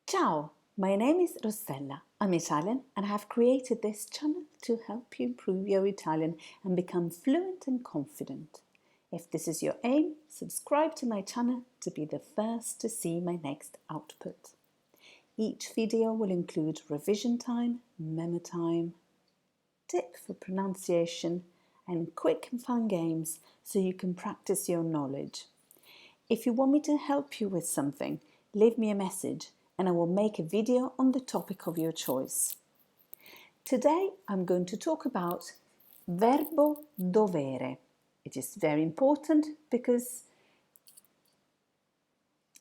Ciao, my name is Rossella. I'm Italian and I have created this channel to help you improve your Italian and become fluent and confident. If this is your aim, subscribe to my channel to be the first to see my next output. Each video will include revision time, memo time, tip for pronunciation, and quick and fun games so you can practice your knowledge. If you want me to help you with something, leave me a message and I will make a video on the topic of your choice. Today I'm going to talk about verbo dovere. It is very important because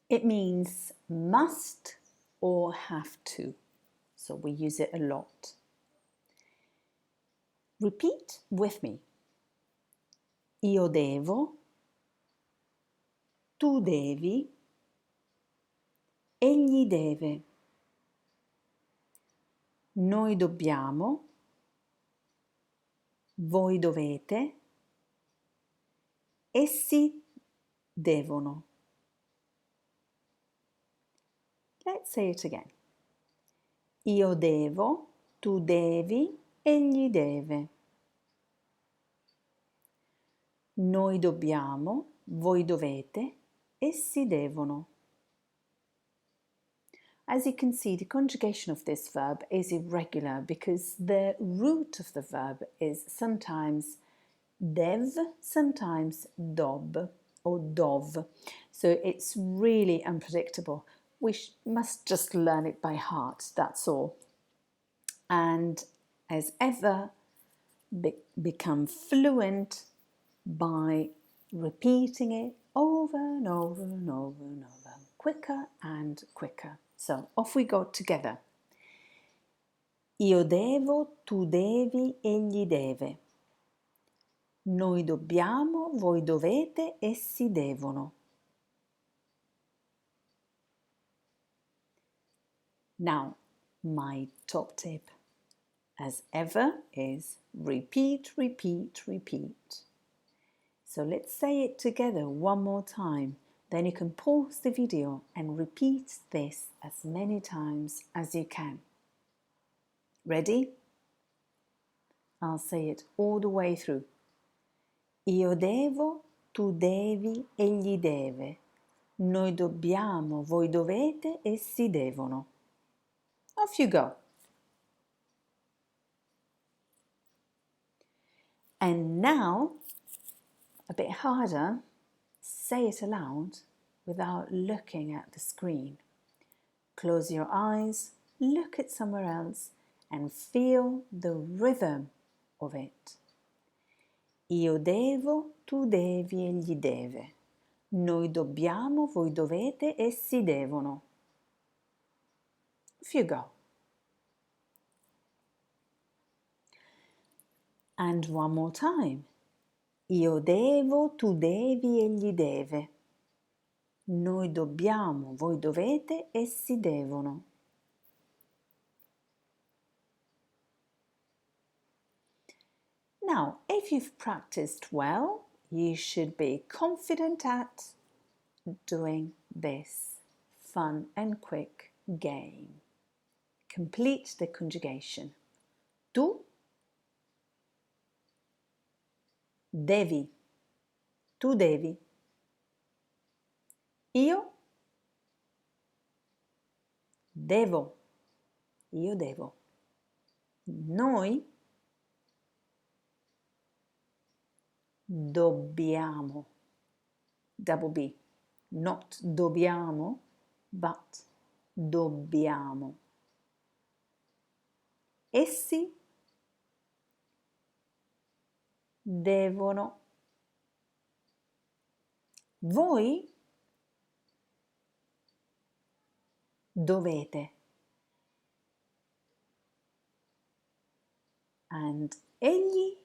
it means must or have to, so we use it a lot. Repeat with me. Io devo, tu devi, egli deve. Noi dobbiamo, voi dovete, essi devono. Let's say it again. Io devo, tu devi, egli deve. Noi dobbiamo, voi dovete, essi devono. As you can see, the conjugation of this verb is irregular because the root of the verb is sometimes dev, sometimes dob or dov. So it's really unpredictable. We must just learn it by heart, that's all. And as ever, become fluent by repeating it over and over and over and over, quicker and quicker. So off we go together. Io devo, tu devi, egli deve. Noi dobbiamo, voi dovete, essi devono. Now, my top tip, as ever, is repeat, repeat, repeat. So let's say it together one more time. Then you can pause the video and repeat this as many times as you can. Ready? I'll say it all the way through. Io devo, tu devi, egli deve. Noi dobbiamo, voi dovete, essi devono. Off you go. And now, a bit harder, say it aloud without looking at the screen. Close your eyes, look at somewhere else and feel the rhythm of it. Io devo, tu devi, egli deve. Noi dobbiamo, voi dovete, essi devono. Off you go. And one more time. Io devo, tu devi, egli deve. Noi dobbiamo, voi dovete, essi devono. Now, if you've practiced well, you should be confident at doing this fun and quick game. Complete the conjugation. Tu devi, tu devi. Io devo, io devo. Noi dobbiamo, double B, not dobbiamo, but dobbiamo. Essi devono. Voi dovete. And egli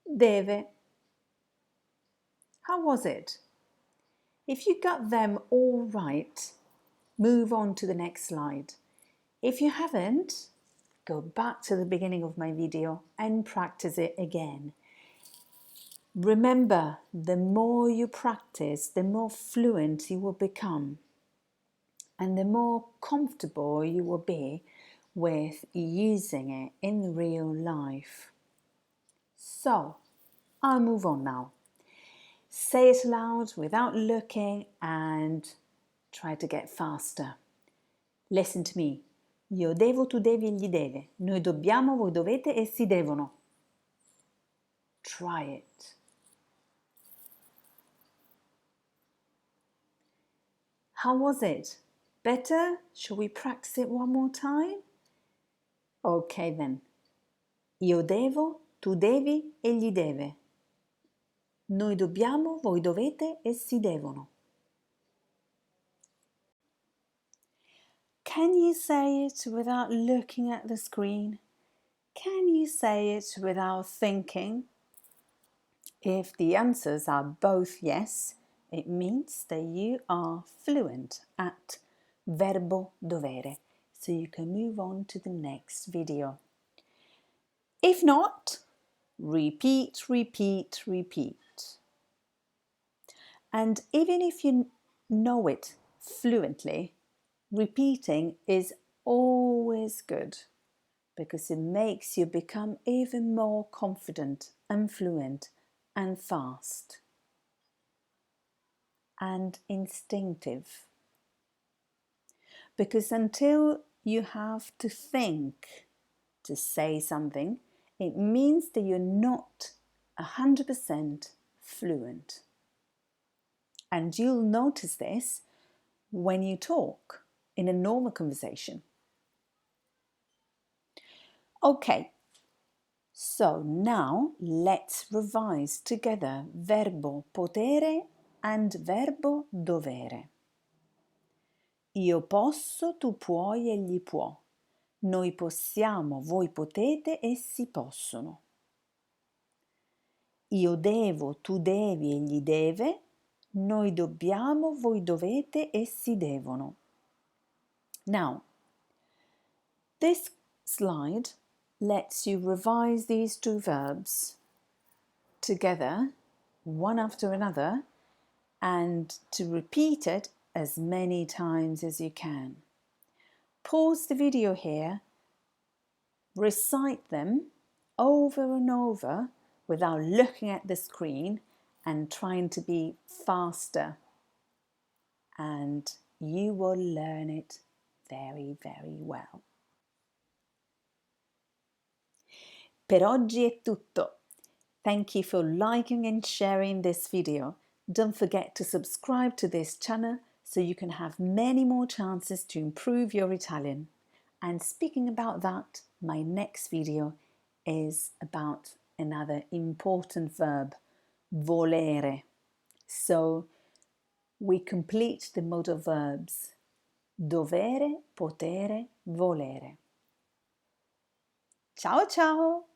deve. How was it? If you got them all right, move on to the next slide. If you haven't, go back to the beginning of my video and practice it again. Remember, the more you practice, the more fluent you will become. and the more comfortable you will be with using it in real life. So, I'll move on now. Say it aloud without looking and try to get faster. Listen to me. Io devo, tu devi, egli deve. Noi dobbiamo, voi dovete, essi devono. Try it. How was it? Better? Shall we practice it one more time? Okay then. Io devo, tu devi, egli deve. Noi dobbiamo, voi dovete, essi devono. Can you say it without looking at the screen? Can you say it without thinking? If the answers are both yes, it means that you are fluent at verbo dovere. So you can move on to the next video. If not, repeat, repeat, repeat. And even if you know it fluently, repeating is always good because it makes you become even more confident and fluent and fast and instinctive. Because until you have to think to say something, it means that you're not 100% fluent. And you'll notice this when you talk in a normal conversation. Okay, so now let's revise together verbo potere and verbo dovere. Io posso, tu puoi, egli può. Noi possiamo, voi potete, essi possono. Io devo, tu devi, egli deve. Noi dobbiamo, voi dovete, essi devono. Now, this slide lets you revise these two verbs together, one after another, and to repeat it as many times as you can. Pause the video here, recite them over and over without looking at the screen and trying to be faster, and you will learn it very, very well. Per oggi è tutto. Thank you for liking and sharing this video. Don't forget to subscribe to this channel so you can have many more chances to improve your Italian. And speaking about that, my next video is about another important verb, volere. So we complete the modal verbs dovere, potere, volere. Ciao ciao!